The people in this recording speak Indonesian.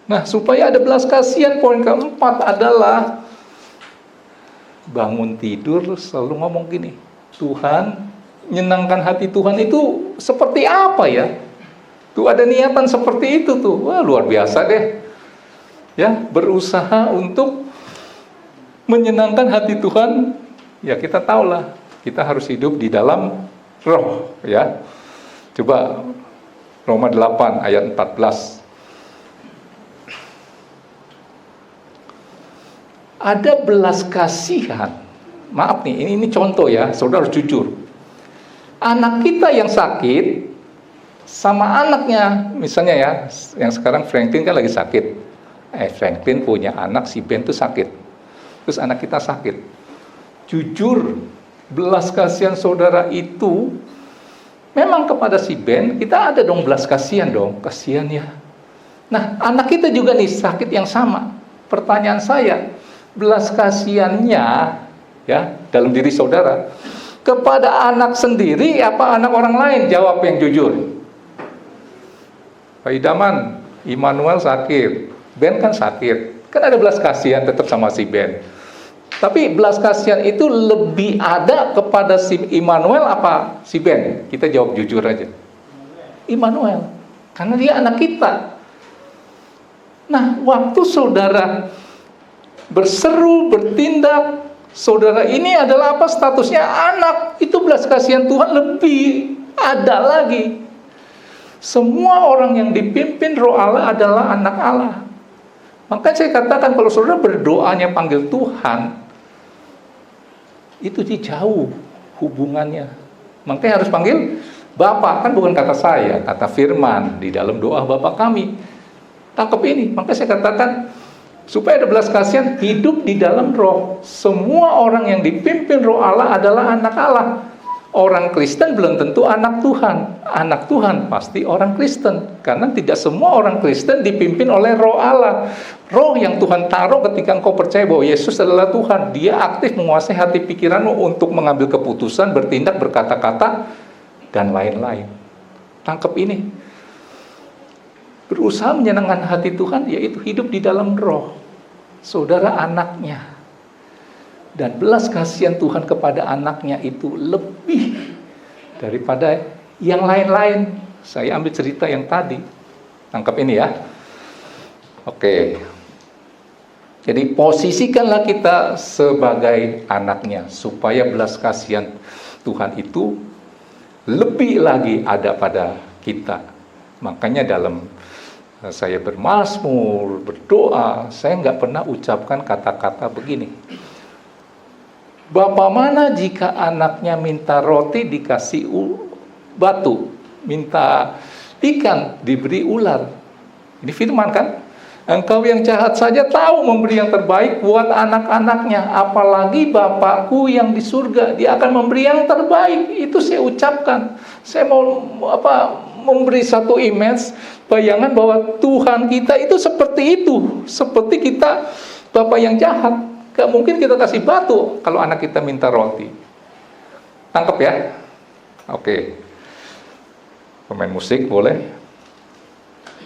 Nah, supaya ada belas kasihan, poin keempat adalah bangun tidur selalu ngomong gini, Tuhan, menyenangkan hati Tuhan itu seperti apa ya? Tuh ada niatan seperti itu tuh. Wah, luar biasa deh. Ya, berusaha untuk menyenangkan hati Tuhan. Ya, kita tahulah, kita harus hidup di dalam roh, ya. Coba Roma 8 ayat 14. Ada belas kasihan. Maaf nih, ini contoh ya, saudara harus jujur. Anak kita yang sakit sama anaknya, misalnya ya, yang sekarang Franklin kan lagi sakit. Franklin punya anak, si Ben tuh sakit. Terus anak kita sakit. Jujur, belas kasihan saudara itu memang kepada si Ben, kita ada dong belas kasihan dong, kasihan ya. Nah, anak kita juga nih sakit yang sama. Pertanyaan saya, belas kasihannya ya dalam diri saudara kepada anak sendiri apa anak orang lain? Jawab yang jujur. Pak Idaman, Immanuel sakit, Ben kan sakit, kan ada belas kasihan tetap sama si Ben. Tapi belas kasihan itu lebih ada kepada si Immanuel apa si Ben? Kita jawab jujur aja. Immanuel, karena dia anak kita. Nah, waktu saudara berseru, bertindak, saudara ini adalah apa? Statusnya anak. Itu belas kasihan Tuhan lebih ada lagi. Semua orang yang dipimpin Roh Allah adalah anak Allah. Maka saya katakan kalau saudara berdoanya panggil Tuhan, itu jauh hubungannya. Makanya harus panggil Bapa, kan bukan kata saya, kata firman di dalam doa Bapa kami. Tangkap ini. Maka saya katakan supaya ada belas kasihan, hidup di dalam roh. Semua orang yang dipimpin Roh Allah adalah anak Allah. Orang Kristen belum tentu anak Tuhan. Anak Tuhan pasti orang Kristen. Karena tidak semua orang Kristen dipimpin oleh Roh Allah. Roh yang Tuhan taruh ketika engkau percaya bahwa Yesus adalah Tuhan. Dia aktif menguasai hati pikiranmu untuk mengambil keputusan, bertindak, berkata-kata, dan lain-lain. Tangkap ini. Berusaha menyenangkan hati Tuhan, yaitu hidup di dalam roh. Saudara anaknya. Dan belas kasihan Tuhan kepada anaknya itu lebih daripada yang lain-lain. Saya ambil cerita yang tadi. Tangkap ini ya. Oke. Jadi posisikanlah kita sebagai anaknya, supaya belas kasihan Tuhan itu lebih lagi ada pada kita. Makanya dalam saya bermazmur, berdoa, saya nggak pernah ucapkan kata-kata begini. Bapa mana jika anaknya minta roti dikasih batu, minta ikan diberi ular? Ini firman kan? Engkau yang jahat saja tahu memberi yang terbaik buat anak-anaknya, apalagi Bapakku yang di surga, dia akan memberi yang terbaik. Itu saya ucapkan. Saya mau memberi satu image, bayangan bahwa Tuhan kita itu seperti itu, seperti kita Bapak yang jahat. Gak mungkin kita kasih batu kalau anak kita minta roti. Tangkap ya? Oke. Pemain musik boleh?